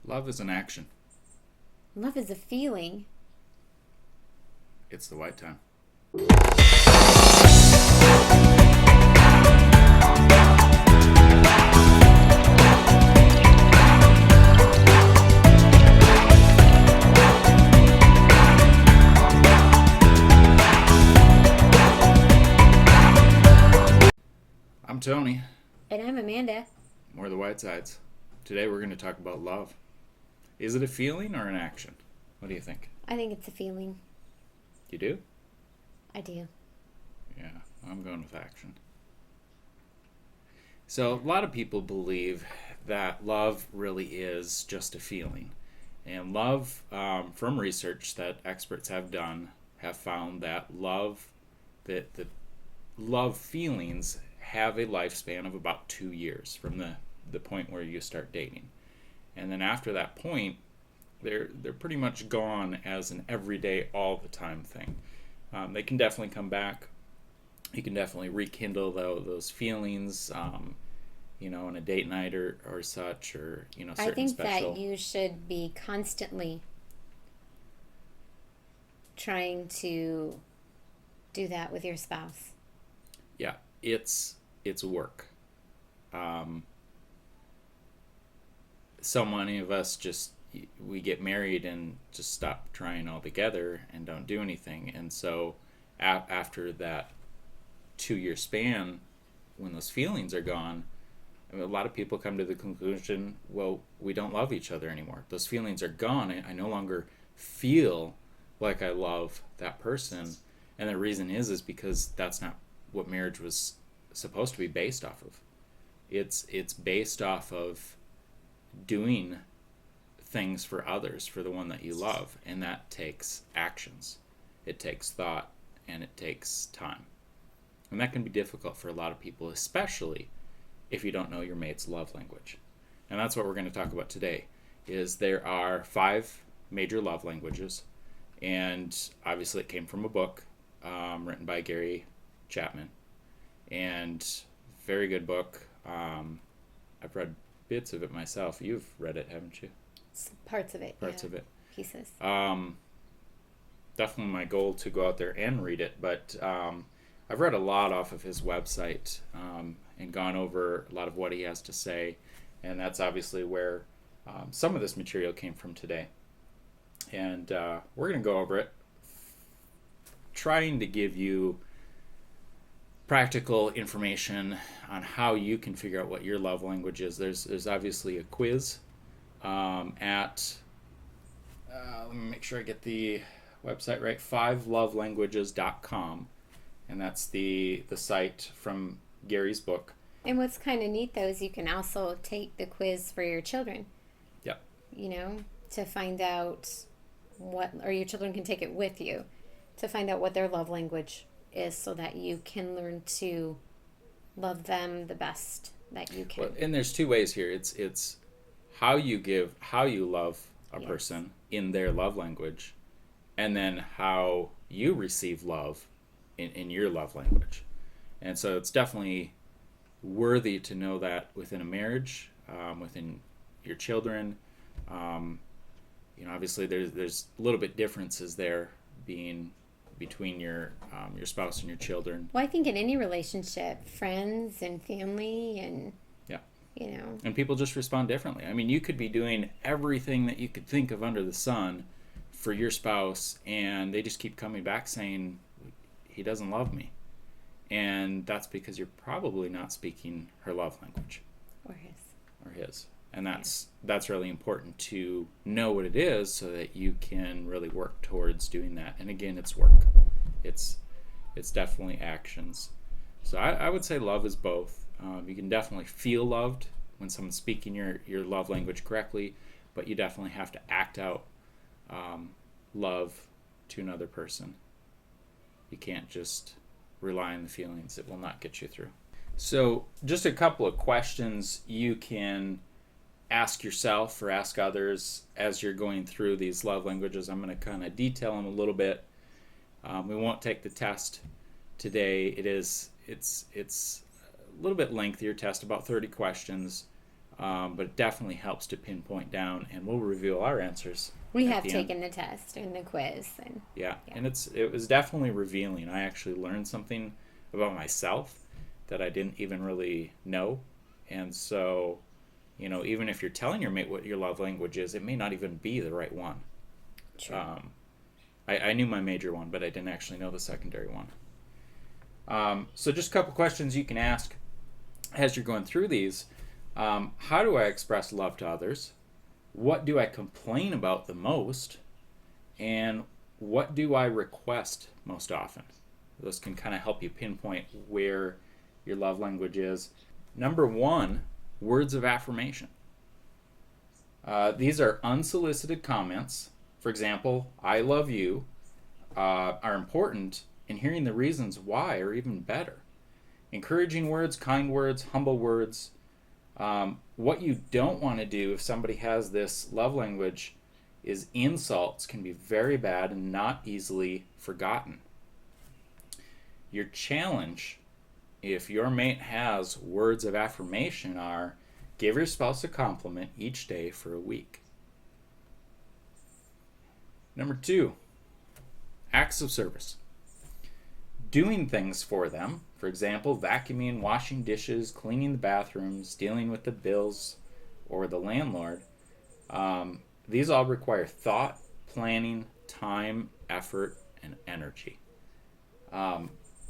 Love is an action. Love is a feeling. It's the white time. I'm Tony. And I'm Amanda. We're the Whitesides. Today we're going to talk about love. Is it a feeling or an action? What do you think? I think it's a feeling. You do? I do. Yeah, I'm going with action. So a lot of people believe that love really is just a feeling. And love, from research that experts have done, have found that the love feelings have a lifespan of about 2 years from the point where you start dating. And then after that point, they're pretty much gone as an everyday, all the time thing. They can definitely come back. You can definitely rekindle those feelings, on a date night or such, or I certain think special. that you should be constantly trying to do that with your spouse. Yeah, it's work. So many of us we get married and just stop trying altogether and don't do anything, and so after that 2 year span, when those feelings are gone, I mean, a lot of people come to the conclusion, well, we don't love each other anymore. Those feelings are gone. I no longer feel like I love that person, and the reason is because that's not what marriage was supposed to be based off of. It's based off of doing things for others, for the one that you love, and that takes actions. It takes thought, and it takes time. And that can be difficult for a lot of people, especially if you don't know your mate's love language. And that's what we're going to talk about today. Is there are 5 major love languages, and obviously it came from a book written by Gary Chapman, and very good book. I've read bits of it myself. You've read it, haven't you? Parts of it. Parts of it. Pieces. Definitely my goal to go out there and read it, but I've read a lot off of his website, and gone over a lot of what he has to say, and that's obviously where some of this material came from today. And we're going to go over it, trying to give you practical information on how you can figure out what your love language is. There's obviously a quiz at, let me make sure I get the website right, 5lovelanguages.com, and that's the site from Gary's book. And what's kind of neat, though, is you can also take the quiz for your children. Yep. To find out or your children can take it with you to find out what their love language is, so that you can learn to love them the best that you can. Well, and there's 2 ways here. It's how you love a Yes. person in their love language, and then how you receive love in your love language. And so it's definitely worthy to know that within a marriage, within your children. Obviously there's a little bit differences there being between your spouse and your children. Well, I think in any relationship, friends and family, and Yeah. you And people just respond differently. I mean, you could be doing everything that you could think of under the sun for your spouse, and they just keep coming back saying, he doesn't love me. And that's because you're probably not speaking her love language. or his. And that's really important to know what it is, so that you can really work towards doing that. And again, it's work. It's definitely actions. So I would say love is both. You can definitely feel loved when someone's speaking your love language correctly, but you definitely have to act out love to another person. You can't just rely on the feelings. It will not get you through. So just a couple of questions you can ask yourself or ask others as you're going through these love languages. I'm going to kind of detail them a little bit. We won't take the test today. It's a little bit lengthier test, about 30 questions. But it definitely helps to pinpoint down, and we'll reveal our answers We at have the end. taken the test and the quiz, and Yeah, yeah. and it was definitely revealing. I actually learned something about myself that I didn't even really know, and so even if you're telling your mate what your love language is, it may not even be the right one. True. Um, I knew my major one, but I didn't actually know the secondary one. So just a couple questions you can ask as you're going through these. How do I express love to others? What do I complain about the most? And what do I request most often? Those can kind of help you pinpoint where your love language is. Number one, words of affirmation. These are unsolicited comments. For example, I love you are important, and hearing the reasons why are even better. Encouraging words, kind words, humble words. What you don't want to do if somebody has this love language is insults can be very bad and not easily forgotten. Your challenge, if your mate has words of affirmation, are give your spouse a compliment each day for a week. Number two, acts of service. Doing things for them, for example, vacuuming, washing dishes, cleaning the bathrooms, dealing with the bills or the landlord. These all require thought, planning, time, effort, and energy.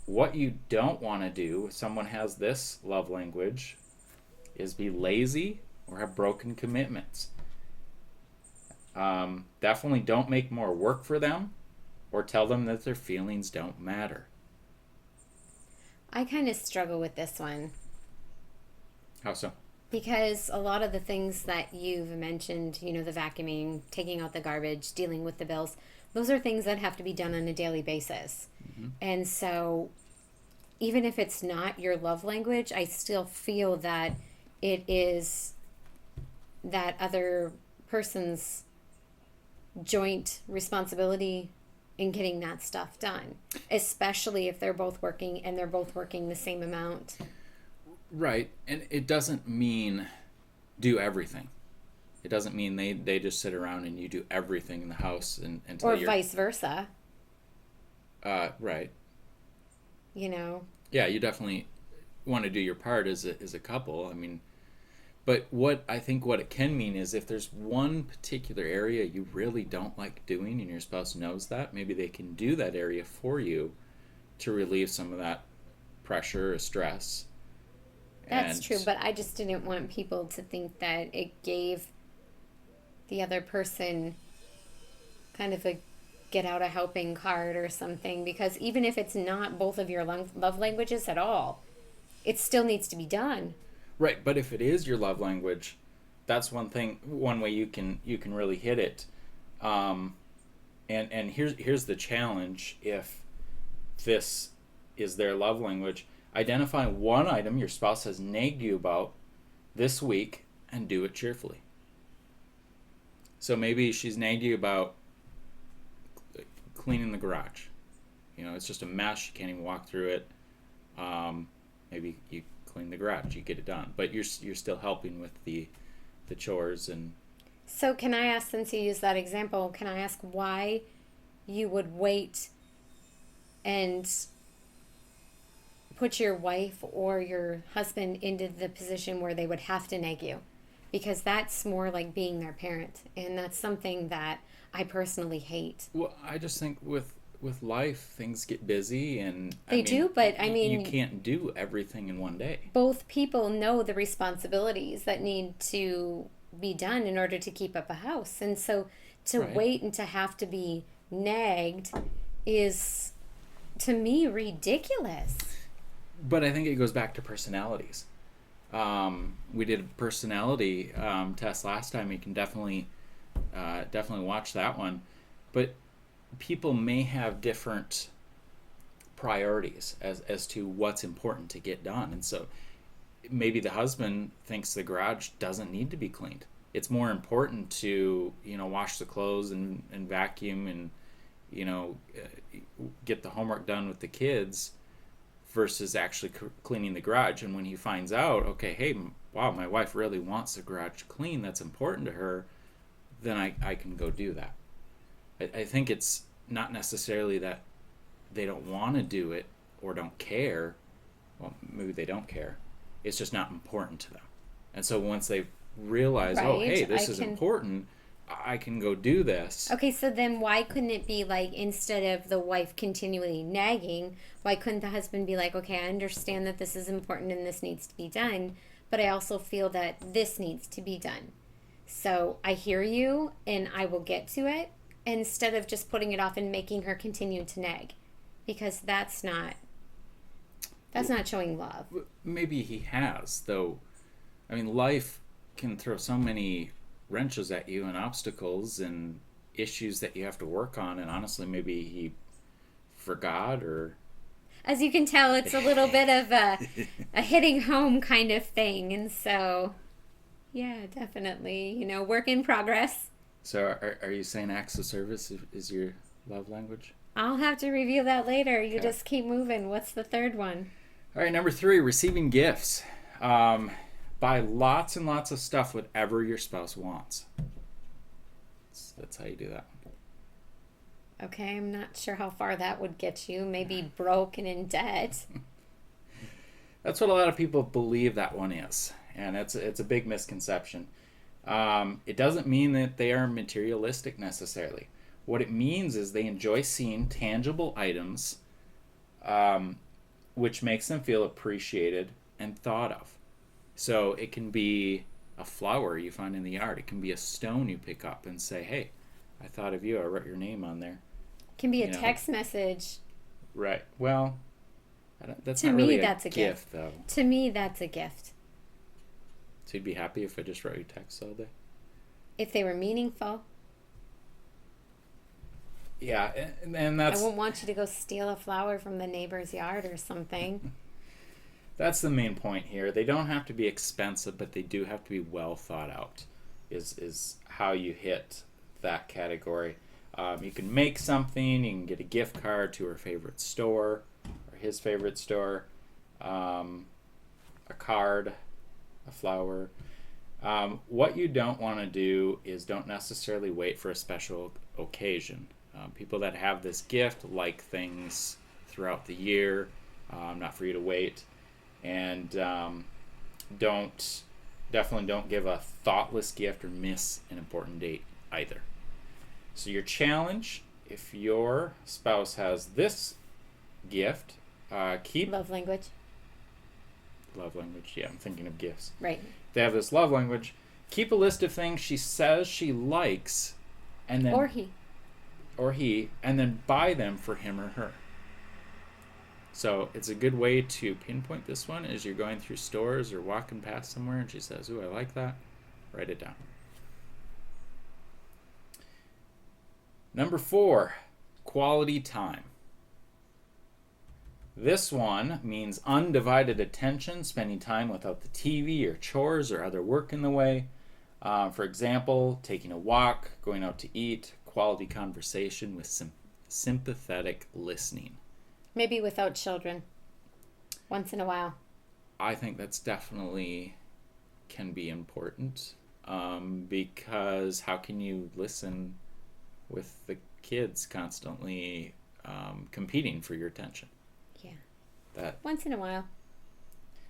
What you don't want to do if someone has this love language is be lazy or have broken commitments. Definitely don't make more work for them or tell them that their feelings don't matter. I kind of struggle with this one How so? because a lot of the things that you've mentioned, the vacuuming, taking out the garbage, dealing with the bills, those are things that have to be done on a daily basis. Mm-hmm. And so, even if it's not your love language, I still feel that it is that other person's joint responsibility in getting that stuff done, especially if they're both working and they're both working the same amount. Right, and it doesn't mean do everything. It doesn't mean they just sit around and you do everything in the house until Or you're vice versa, right. you know. Yeah, you definitely want to do your part as a couple. I mean, but what I think what it can mean is if there's one particular area you really don't like doing and your spouse knows that, maybe they can do that area for you to relieve some of that pressure or stress. That's And true, but I just didn't want people to think that it gave the other person kind of a get out a helping card or something, because even if it's not both of your love languages at all, it still needs to be done. right, but if it is your love language, that's one way you can really hit it. Um, and here's the challenge if this is their love language. Identify one item your spouse has nagged you about this week and do it cheerfully. So maybe she's nagged you about cleaning the garage. It's just a mess. You can't even walk through it. Maybe you clean the garage, you get it done, but you're still helping with the chores and. So, can I ask, since you use that example, can I ask why you would wait and put your wife or your husband into the position where they would have to nag you? Because that's more like being their parent, and that's something that I personally hate. Well, I just think with life, things get busy, and They do, but I you mean, can't do everything in one day. both people know the responsibilities that need to be done in order to keep up a house. And so to Right. wait and to have to be nagged is, to me, ridiculous. But I think it goes back to personalities. We did a personality test last time. You can definitely watch that one. But people may have different priorities as to what's important to get done, and so maybe the husband thinks the garage doesn't need to be cleaned. It's more important to wash the clothes and vacuum and get the homework done with the kids versus actually cleaning the garage. And when he finds out, okay, hey, wow, my wife really wants the garage clean, that's important to her, then I can go do that. I think it's not necessarily that they don't want to do it or don't care. Well, maybe they don't care. It's just not important to them. And so once they realize, oh, Right. hey, this is important, I can go do this. Okay, so then why couldn't it be like, instead of the wife continually nagging, why couldn't the husband be like, okay, I understand that this is important and this needs to be done, but I also feel that this needs to be done. So I hear you and I will get to it, instead of just putting it off and making her continue to nag, because that's not showing love. Maybe he has, though. I mean, life can throw so many wrenches at you and obstacles and issues that you have to work on, and honestly, maybe he forgot, or As you can tell, it's a little bit of a hitting home kind of thing, and so yeah, definitely, work in progress. so are you saying acts of service is your love language? I'll have to review that later. You Okay. just keep moving. What's the third one? All right, number 3, receiving gifts. Buy lots and lots of stuff, whatever your spouse wants. That's how you do that. Okay, I'm not sure how far that would get you. Maybe broke and in debt. That's what a lot of people believe that one is, and it's a big misconception. It doesn't mean that they are materialistic necessarily. What it means is they enjoy seeing tangible items, which makes them feel appreciated and thought of. So it can be a flower you find in the yard. It can be a stone you pick up and say, hey, I thought of you. I wrote your name on there. Can be a You know. text message. Right. Well, that's To not me, really that's a gift. though. To me, that's a gift. So you'd be happy if I just wrote you texts all day? If they were meaningful. Yeah, and I that's wouldn't want you to go steal a flower from the neighbor's yard or something. that's the main point here. They don't have to be expensive, but they do have to be well thought out. Is how you hit that category. You can make something. You can get a gift card to her favorite store or his favorite store. A card, a flower. What you don't want to do is don't necessarily wait for a special occasion. People that have this gift like things throughout the year, not for you to wait, and definitely don't give a thoughtless gift or miss an important date either. So your challenge, if your spouse has this gift, keep Love language. love language. Yeah, I'm thinking of gifts. Right. If they have this love language, keep a list of things she says she likes, and then Or he. and then buy them for him or her. So it's a good way to pinpoint this one as you're going through stores or walking past somewhere and she says, ooh, I like that. Write it down. Number 4, quality time. This one means undivided attention, spending time without the TV or chores or other work in the way. For example, taking a walk, going out to eat, quality conversation with sympathetic listening. Maybe without children. Once in a while. I think that's definitely can be important, because how can you listen with the kids constantly competing for your attention? Yeah. That Once in a while.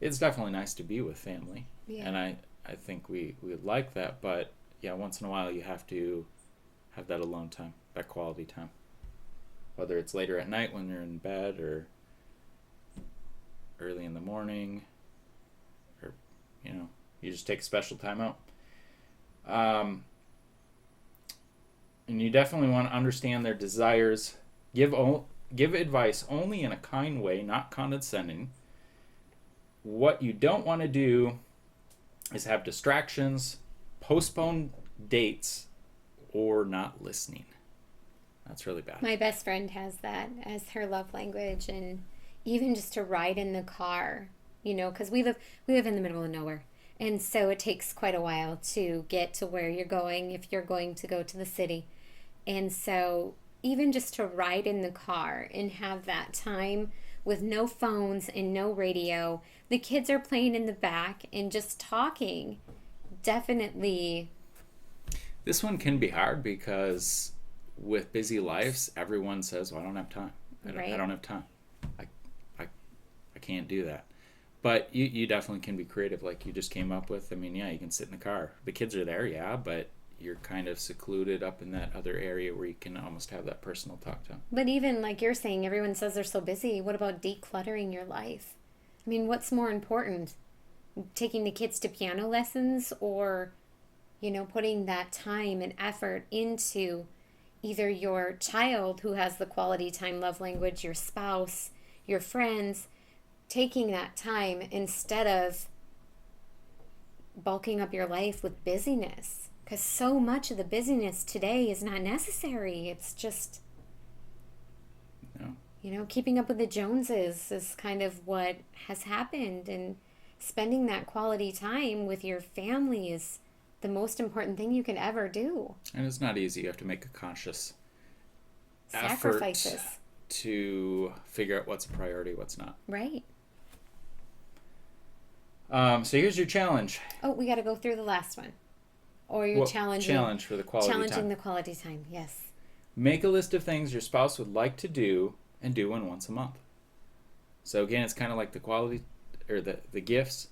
it's definitely nice to be with family, Yeah. and I think we like that, but yeah, once in a while you have to have that alone time, that quality time, whether it's later at night when you're in bed or early in the morning, or you just take a special time out. And you definitely want to understand their desires. Give advice only in a kind way, not condescending. What you don't want to do is have distractions, postpone dates, or not listening. That's really bad. My best friend has that as her love language, and even just to ride in the car, because we live in the middle of nowhere. And so it takes quite a while to get to where you're going if you're going to go to the city. And so even just to ride in the car and have that time with no phones and no radio. The kids are playing in the back and just talking. Definitely. This one can be hard because with busy lives, everyone says, well, I don't have time. I don't have time. I, I, I can't do that. But you definitely can be creative, like you just came up with. I mean, yeah, you can sit in the car. The kids are there, yeah, but you're kind of secluded up in that other area where you can almost have that personal talk to them. But even like you're saying, everyone says they're so busy. What about decluttering your life? I mean, what's more important? Taking the kids to piano lessons, or, putting that time and effort into either your child who has the quality time love language, your spouse, your friends, taking that time instead of bulking up your life with busyness. Because so much of the busyness today is not necessary. It's just, No. Keeping up with the Joneses is kind of what has happened. And spending that quality time with your family is the most important thing you can ever do. And it's not easy. You have to make a conscious Sacrifices. effort to figure out what's a priority, what's not. Right. So here's your challenge. Oh, we got to go through the last one. Or your challenge for the quality challenging time. the quality time, yes. Make a list of things your spouse would like to do and do one once a month. So again, it's kind of like the quality or the gifts.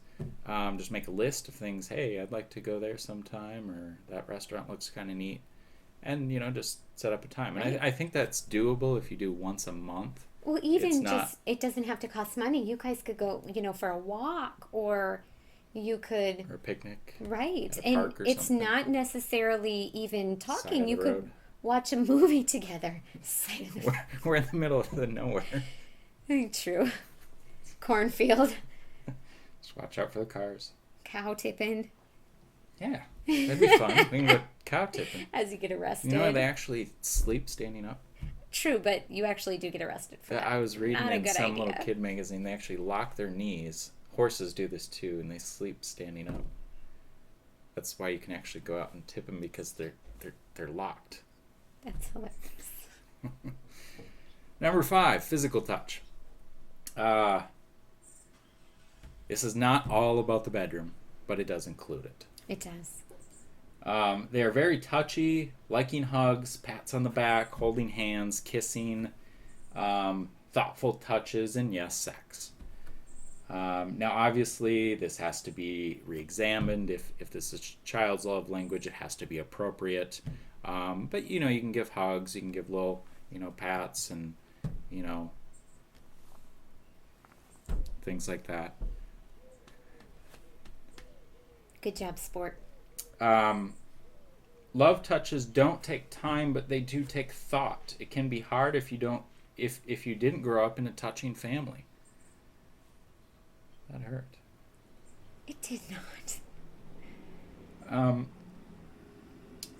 Just make a list of things. Hey, I'd like to go there sometime, or that restaurant looks kind of neat, and just set up a time. And I think that's doable if you do once a month. Well, even it doesn't have to cost money. You guys could go, for a walk, or you could... Or a picnic. Right. At a park or it's something. Not necessarily even talking. You road. could watch a movie together. We're in the middle of the nowhere. True. Cornfield. Just watch out for the cars. Cow tipping. Yeah, that'd be fun. We can go cow tipping. As you get arrested. They actually sleep standing up. True, but you actually do get arrested for that. I was reading Not in some little kid magazine, they actually lock their knees. Horses do this too, and they sleep standing up. That's why you can actually go out and tip them, because they're locked. That's hilarious. Number 5, physical touch. This is not all about the bedroom, but it does include it. It does. They are very touchy, liking hugs, pats on the back, holding hands, kissing, thoughtful touches, and yes, sex. Now, obviously, this has to be re-examined. If this is a child's love language, it has to be appropriate. But, you can give hugs, you can give little, pats and, things like that. Good job, sport. Love touches don't take time, but they do take thought. It can be hard if you didn't grow up in a touching family. That hurt. It did not.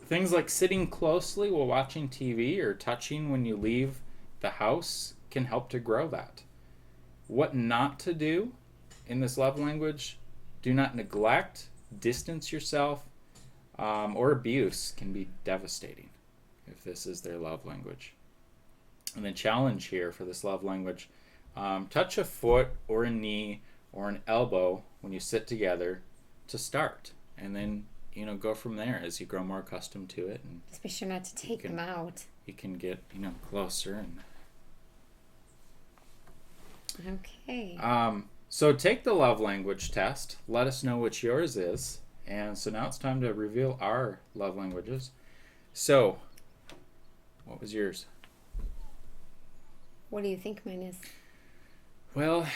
Things like sitting closely while watching TV or touching when you leave the house can help to grow that. What not to do in this love language: do not neglect, distance yourself, or abuse can be devastating if this is their love language. And the challenge here for this love language: touch a foot or a knee or an elbow when you sit together to start, and then go from there as you grow more accustomed to it. And just be sure not to take them out. You can get closer. And okay. So take the love language test. Let us know which yours is. And so now it's time to reveal our love languages. So, what was yours? What do you think mine is? Well,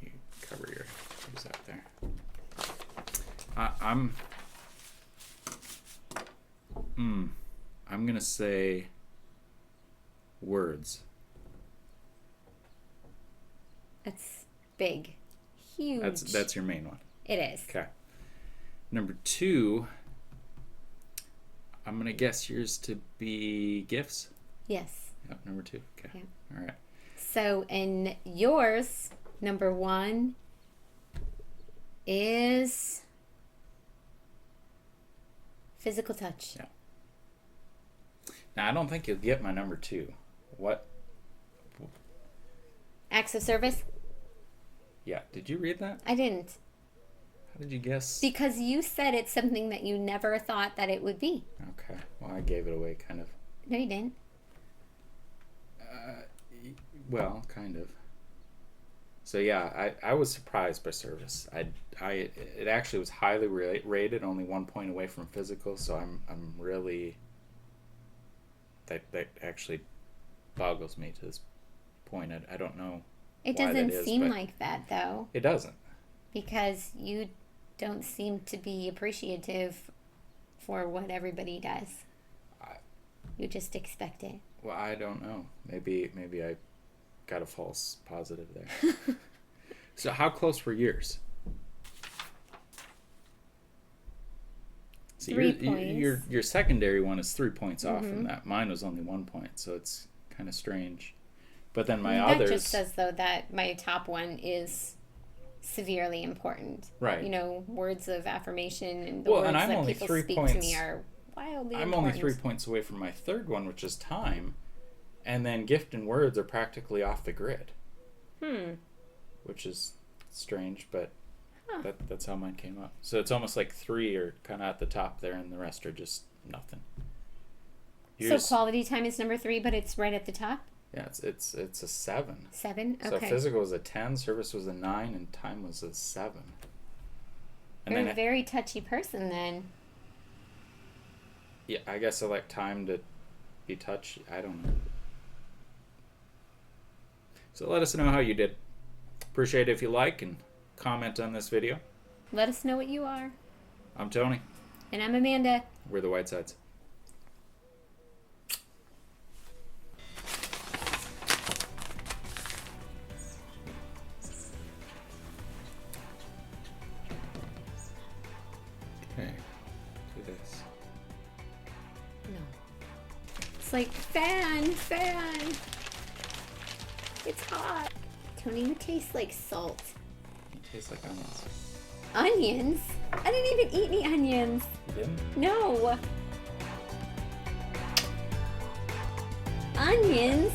you cover yours out there. I'm gonna say words. That's big, huge. That's your main one. It is. Okay. Number 2, I'm gonna guess yours to be gifts. Yes. Yep, number 2. Okay. Yeah. All right. So, in yours, number 1 is physical touch. Yeah. Now, I don't think you'll get my number 2. What? Acts of service? Yeah, did you read that? I didn't. How did you guess? Because you said it's something that you never thought that it would be. Okay, well, I gave it away, kind of. No, you didn't. Well, kind of. So yeah, I was surprised by service. It actually was highly rated, only 1 point away from physical. So I'm really that actually boggles me to this point. I don't know. It why doesn't that is, seem but like that though, it doesn't. because you don't seem to be appreciative for what everybody does. You just expect it. Well, I don't know. Maybe I got a false positive there. So how close were yours? So 3 points. Your secondary one is 3 points off from that. Mine was only 1 point, so it's kind of strange. But then my That others, just says though that my top one is severely important. Right. You know, words of affirmation and the Well, words and I'm that only people 3 speak points. to me are wildly I'm important. only 3 points away from my third one, which is time, and then gift and words are practically off the grid. Which is strange, but that's how mine came up. So it's almost like 3 are kind of at the top there, and the rest are just nothing. So quality time is number 3, but it's right at the top. Yeah, it's a 7. 7. So Okay. physical was a 10, service was a 9, and time was a 7. And You're then a very touchy person then. yeah, I guess I like time to be touchy. I don't know. So let us know how you did. Appreciate it if you like and comment on this video. Let us know what you are. I'm Tony. And I'm Amanda. We're the Whitesides. Okay, do this. No. It's like fan. It's hot. Tony, you taste like salt. It tastes like onions. Onions? I didn't even eat any onions. You didn't? No. Onions?